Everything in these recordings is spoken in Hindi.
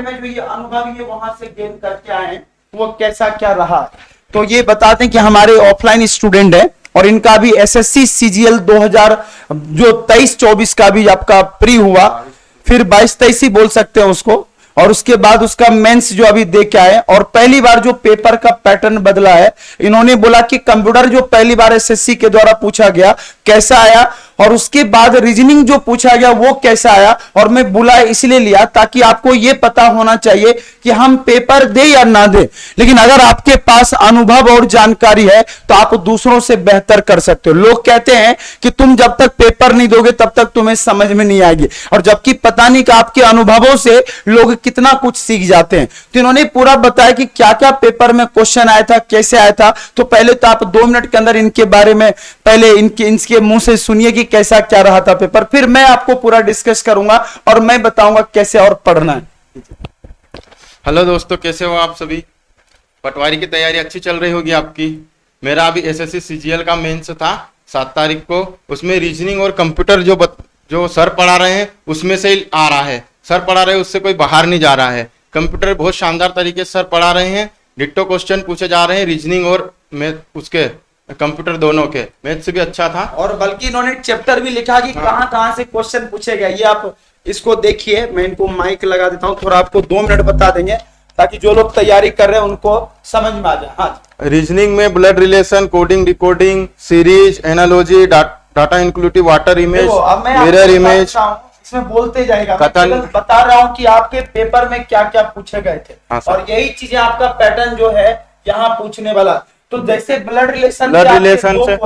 बारे में जो ये अनुभव ये वहां से गेन करके आए हैं वो कैसा क्या रहा। तो ये बताते हैं कि हमारे ऑफलाइन स्टूडेंट है और इनका भी एसएससी सीजीएल 2000 जो 23-24 का भी आपका प्री हुआ, फिर 22-23 ही बोल सकते हैं उसको, और उसके बाद उसका मेंस जो अभी दे के आए और पहली बार जो पेपर का पैटर्न बदला है। इन्होंने बोला कि कंप्यूटर जो पहली बार एसएससी के द्वारा पूछा गया कैसा आया और उसके बाद रीजनिंग जो पूछा गया वो कैसा आया। और मैं बुला इसलिए लिया ताकि आपको यह पता होना चाहिए कि हम पेपर दे या ना दे, लेकिन अगर आपके पास अनुभव और जानकारी है तो आप दूसरों से बेहतर कर सकते हो। लोग कहते हैं कि तुम जब तक पेपर नहीं दोगे तब तक तुम्हें समझ में नहीं आएगी, और जबकि पता नहीं कि आपके अनुभवों से लोग कितना कुछ सीख जाते हैं। तो इन्होंने पूरा बताया कि क्या क्या पेपर में क्वेश्चन आया था, कैसे आया था। तो पहले तो आप 2 मिनट के अंदर इनके बारे में पहले इनके मुंह से सुनिए कि कैसा क्या रहा था पेपर, फिर मैं आपको पूरा डिस्कस करूंगा और मैं बताऊंगा कैसे और पढ़ना है। हेलो दोस्तों, कैसे हो आप सभी। पटवारी की तैयारी अच्छी चल रही होगी आपकी। मेरा अभी एसएससी सीजीएल का मेंस था 7 तारीख को। उसमें रीजनिंग और कंप्यूटर जो सर पढ़ा रहे हैं उसमें से आ रहा है। सर पढ़ा रहे हैं उससे कोई बाहर नहीं जा रहा है। कंप्यूटर बहुत शानदार तरीके से सर पढ़ा रहे हैं। डिट्टो क्वेश्चन पूछे जा रहे हैं रीजनिंग और मैथ उसके कंप्यूटर दोनों के। मैथ से भी अच्छा था, और बल्कि इन्होंने चैप्टर भी लिखा कि कहां कहां से क्वेश्चन पूछे गए। ये आप इसको देखिए, मैं इनको माइक लगा देता हूं, थोड़ा आपको 2 मिनट बता देंगे ताकि जो लोग तैयारी कर रहे हैं उनको समझ में आ जाए। हाँ, रीजनिंग में blood relation, coding, decoding, series, analogy, data inclusive, water image, mirror image, इसमें बोलते जाएगा। कथन बता रहा हूँ कि आपके पेपर में क्या क्या पूछे गए थे। हाँ, और यही चीजें आपका पैटर्न जो है यहाँ पूछने वाला। तो जैसे ब्लड रिलेशन से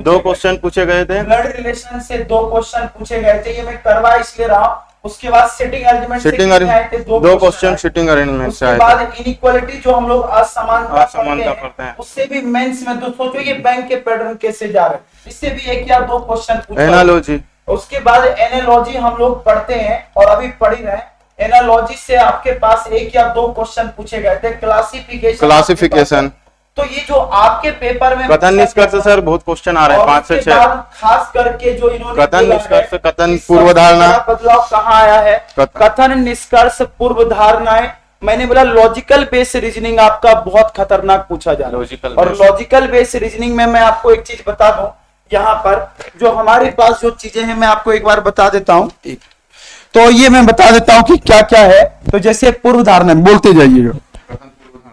2 क्वेश्चन पूछे गए थे। ब्लड रिलेशन से 2 क्वेश्चन पूछे गए थे, ये मैं करवा इसलिए रहा हूँ। उसके बाद सिटिंग अरेंजमेंट से 2 क्वेश्चन सिटिंग अरेंजमेंट से आए थे। उसके बाद इनइक्वालिटी जो हम लोग असमानता पढ़ते हैं उससे भी मेंस में तो सोचो ये बैंक के पैटर्न कैसे जा रहे हैं, इससे भी 1 या 2 क्वेश्चन पूछे। एनालॉजी, उसके बाद एनालॉजी हम लोग पढ़ते हैं और अभी पढ़ ही रहे हैं। एनालॉजी से आपके पास 1 या 2 क्वेश्चन पूछे गए थे। क्लासिफिकेशन, तो ये जो आपके पेपर में कथन निष्कर्ष सर बहुत क्वेश्चन आ रहे हैं 5 से 6। खास करके जो इन्होंने कथन निष्कर्ष, कथन पूर्व धारणा, बदलाव कहाँ आया है। कथन निष्कर्ष पूर्व धारणाएं, मैंने बोला लॉजिकल बेस्ड रीजनिंग आपका बहुत खतरनाक पूछा जा रहा है। और लॉजिकल बेस्ड रीजनिंग में मैं आपको एक चीज बता दूं, यहाँ पर जो हमारे पास जो चीजें हैं मैं आपको एक बार बता देता हूँ। तो ये मैं बता देता हूँ कि क्या क्या है। तो जैसे पूर्व धारणा बोलते जाइएगा।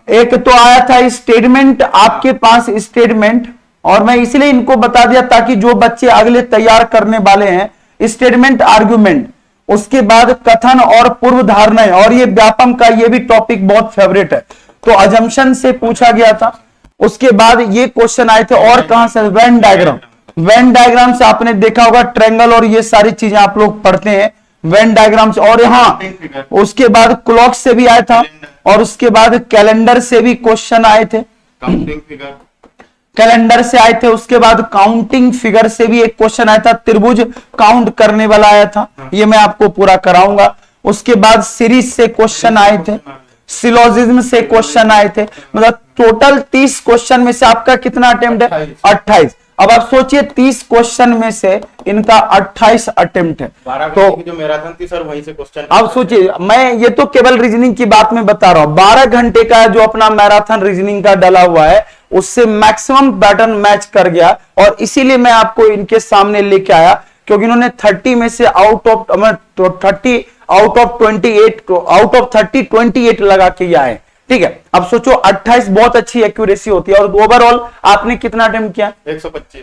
एक तो आया था स्टेटमेंट, आपके पास स्टेटमेंट, और मैं इसलिए इनको बता दिया ताकि जो बच्चे अगले तैयार करने वाले हैं स्टेटमेंट, आर्गुमेंट, उसके बाद कथन और पूर्व धारणाएं। और ये व्यापम का ये भी टॉपिक बहुत फेवरेट है। तो अजम्पशन से पूछा गया था। उसके बाद ये क्वेश्चन आए थे और कहां से, वेन डायग्राम। वेन डायग्राम से आपने देखा होगा ट्रायंगल और ये सारी चीजें आप लोग पढ़ते हैं वेन डायग्राम से। और यहाँ उसके बाद क्लॉक से भी आया था और उसके बाद कैलेंडर से भी क्वेश्चन आए थे। काउंटिंग फिगर, कैलेंडर से आए थे। उसके बाद काउंटिंग फिगर से भी एक क्वेश्चन आया था, त्रिभुज काउंट करने वाला आया था, ये मैं आपको पूरा कराऊंगा। उसके बाद सीरीज से क्वेश्चन आए थे, सिलोजिज्म से क्वेश्चन आए थे। मतलब टोटल 30 क्वेश्चन में से आपका कितना अटेम्प्ट है, 28। अब आप सोचिए 30 क्वेश्चन में से इनका 28 अटेम्प्ट है। तो जो मैराथन थी सर वहीं से क्वेश्चन। अब सोचिए, मैं ये तो केवल रीजनिंग की बात में बता रहा हूं। 12 घंटे का जो अपना मैराथन रीजनिंग का डला हुआ है उससे मैक्सिमम पैटर्न मैच कर गया। और इसीलिए मैं आपको इनके सामने लेके आया क्योंकि इन्होंने 30 में से आउट ऑफ 30 आउट ऑफ 28 लगा के गया है। ठीक है, अब सोचो 28 बहुत अच्छी एक्यूरेसी होती है। और ओवरऑल आपने कितना अटेम्प्ट किया,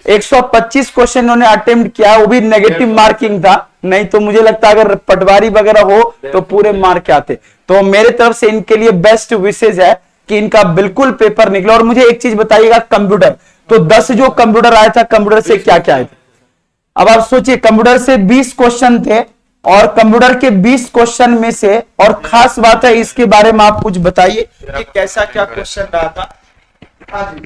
125 क्वेश्चन इन्होंने अटेम्प्ट किया, वो भी नेगेटिव मार्किंग था। नहीं तो मुझे लगता है अगर पटवारी वगैरह हो तो पूरे मार्क आते। तो मेरे तरफ से इनके लिए बेस्ट विशेष है कि इनका बिल्कुल पेपर निकला। और मुझे एक चीज बताइएगा, कंप्यूटर तो 10 जो कंप्यूटर आया था, कंप्यूटर से क्या क्या आया था। अब आप सोचिए कंप्यूटर से 20 क्वेश्चन थे और कंप्यूटर के 20 क्वेश्चन में से, और खास बात है इसके बारे में आप कुछ बताइए कि कैसा क्या क्वेश्चन रहा था। हाँ जी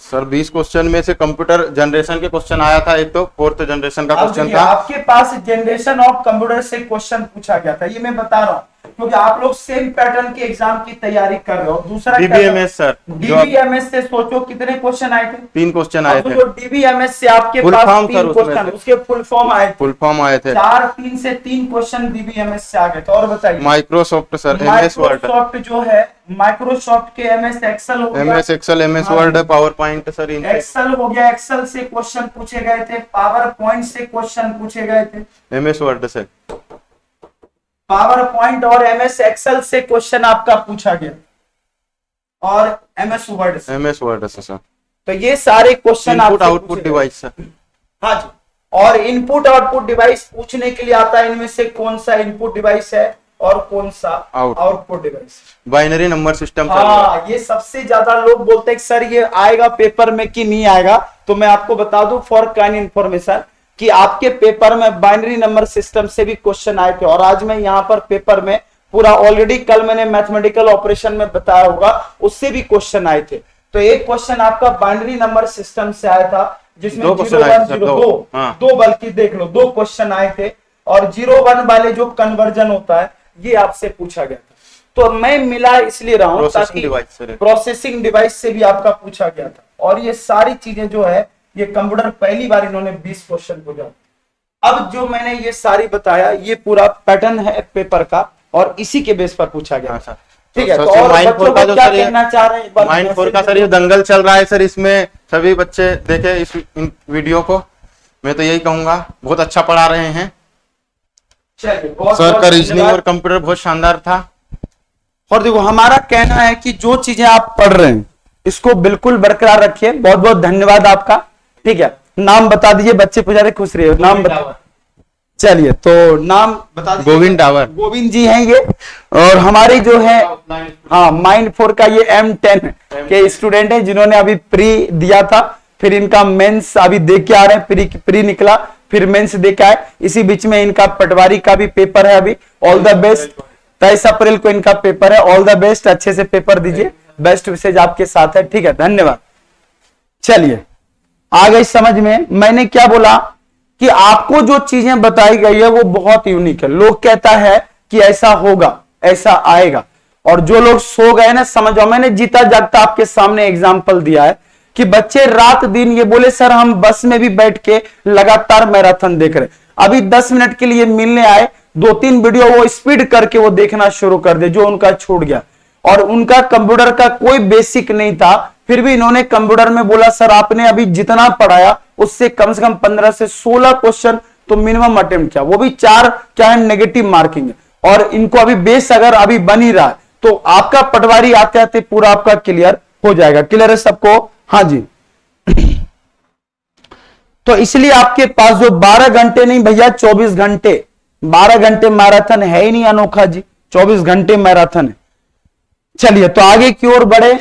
सर, 20 क्वेश्चन में से कंप्यूटर जनरेशन के क्वेश्चन आया था। एक तो 4th जनरेशन का क्वेश्चन था। आपके पास जनरेशन ऑफ कंप्यूटर से क्वेश्चन पूछा गया था, ये मैं बता रहा हूँ क्योंकि आप लोग सेम पैटर्न के एग्जाम की तैयारी कर रहे हो। दूसरा डीबीएमएस सर, डीबीएमएस से सोचो कितने क्वेश्चन आए थे? 3 क्वेश्चन आए थे। जो डीबीएमएस से आपके फुल पास फॉर्म 3 सर, क्वेश्चन, उसके फुल फॉर्म आए थे। फुल फॉर्म आए थे 3 से 4 क्वेश्चन डीबीएमएस से आ गए थे। और बताइए Microsoft sir, MS word, Microsoft जो है, माइक्रोसॉफ्ट के एमएस एक्सेल हो गया, एमएस एक्सेल, एमएस हाँ। वर्ड, पावर पॉइंट सर, इनसे एक्सेल हो गया, एक्सेल से क्वेश्चन पूछे गए थे, पावर पॉइंट से क्वेश्चन पूछे गए थे, एमएस वर्ड से, पावर पॉइंट और एमएस एक्सेल से क्वेश्चन आपका पूछा गया, और एमएस वर्ड से। एमएस वर्ड से सर। तो ये सारे question input output device sir. हाँ जी, और इनपुट आउटपुट डिवाइस पूछने के लिए आता है इनमें से कौन सा इनपुट डिवाइस है और कौन सा output device. Binary number system. हाँ, ये सबसे ज्यादा लोग बोलते हैं सर ये आएगा पेपर में कि नहीं आएगा। तो मैं आपको बता दूं फॉर काइंड इंफॉर्मेशन कि आपके पेपर में बाइनरी नंबर सिस्टम से भी क्वेश्चन आए थे, और आज मैं यहाँ पर पेपर में पूरा ऑलरेडी कल मैंने मैथमेटिकल ऑपरेशन में बताया होगा, उससे भी क्वेश्चन आए थे। तो एक क्वेश्चन आपका बाइनरी नंबर सिस्टम से आया था जिसमें 0 1 0 2 बल्कि देख लो 2 क्वेश्चन आए थे, और 0 1 वाले जो कन्वर्जन होता है ये आपसे पूछा गया था। तो मैं मिला इसलिए रहा हूं ताकि प्रोसेसिंग डिवाइस से भी आपका पूछा गया था। और ये सारी चीजें जो है ये कंप्यूटर पहली बार इन्होंने 20 क्वेश्चन पूछा। अब जो मैंने ये सारी बताया ये पूरा पैटर्न है पेपर का, और इसी के बेस पर पूछा गया था। ठीक है, तो और बच्चों को क्या कहना चाह रहे हैं? माइंड फोर का सर ये दंगल चल रहा है सर, इसमें सभी बच्चे देखे इस वीडियो को। मैं तो यही कहूंगा बहुत अच्छा पढ़ा रहे हैं सर का रीजनिंग और कंप्यूटर बहुत शानदार था। और देखो हमारा कहना है कि जो चीजें आप पढ़ रहे हैं इसको बिल्कुल बरकरार रखिए। बहुत बहुत धन्यवाद आपका। ठीक है, नाम बता दीजिए, बच्चे पूछा रहे खुश रहे, नाम बता। चलिए तो नाम बता दीजिए। गोविंद डावर, गोविंद जी हैं ये, और हमारे जो है हाँ माइंड फोर का ये M10 के स्टूडेंट हैं जिन्होंने अभी प्री दिया था, फिर इनका मेंस अभी देख के आ रहे हैं। प्री निकला, फिर मेंस दे के आए, इसी बीच में इनका पटवारी का भी पेपर है अभी। ऑल द बेस्ट, 23 अप्रैल को इनका पेपर है। ऑल द बेस्ट, अच्छे से पेपर दीजिए, बेस्ट विशेष आपके साथ है। ठीक है, धन्यवाद। चलिए आ गई समझ में। मैंने क्या बोला कि आपको जो चीजें बताई गई है वो बहुत यूनिक है। लोग कहता है कि ऐसा होगा, ऐसा आएगा, और जो लोग सो गए ना समझो, मैंने जीता जागता आपके सामने एग्जाम्पल दिया है कि बच्चे रात दिन ये बोले सर हम बस में भी बैठ के लगातार मैराथन देख रहे, अभी 10 मिनट के लिए मिलने आए, 2-3 वीडियो वो स्पीड करके वो देखना शुरू कर दे जो उनका छूट गया। और उनका कंप्यूटर का कोई बेसिक नहीं था, फिर भी इन्होंने कंप्यूटर में बोला सर आपने अभी जितना पढ़ाया उससे कम से कम 15 से 16 क्वेश्चन तो मिनिमम अटेम्प्ट किया, वो भी 4 क्या है नेगेटिव मार्किंग है, और इनको अभी बेस अगर अभी बन ही रहा है तो आपका पटवारी आते आते पूरा आपका क्लियर हो जाएगा। क्लियर है सबको? हाँ जी। तो इसलिए आपके पास जो 12 घंटे नहीं भैया 24 घंटे, 12 घंटे मैराथन है ही नहीं अनोखा जी, 24 घंटे मैराथन है। चलिए तो आगे की ओर बढ़े।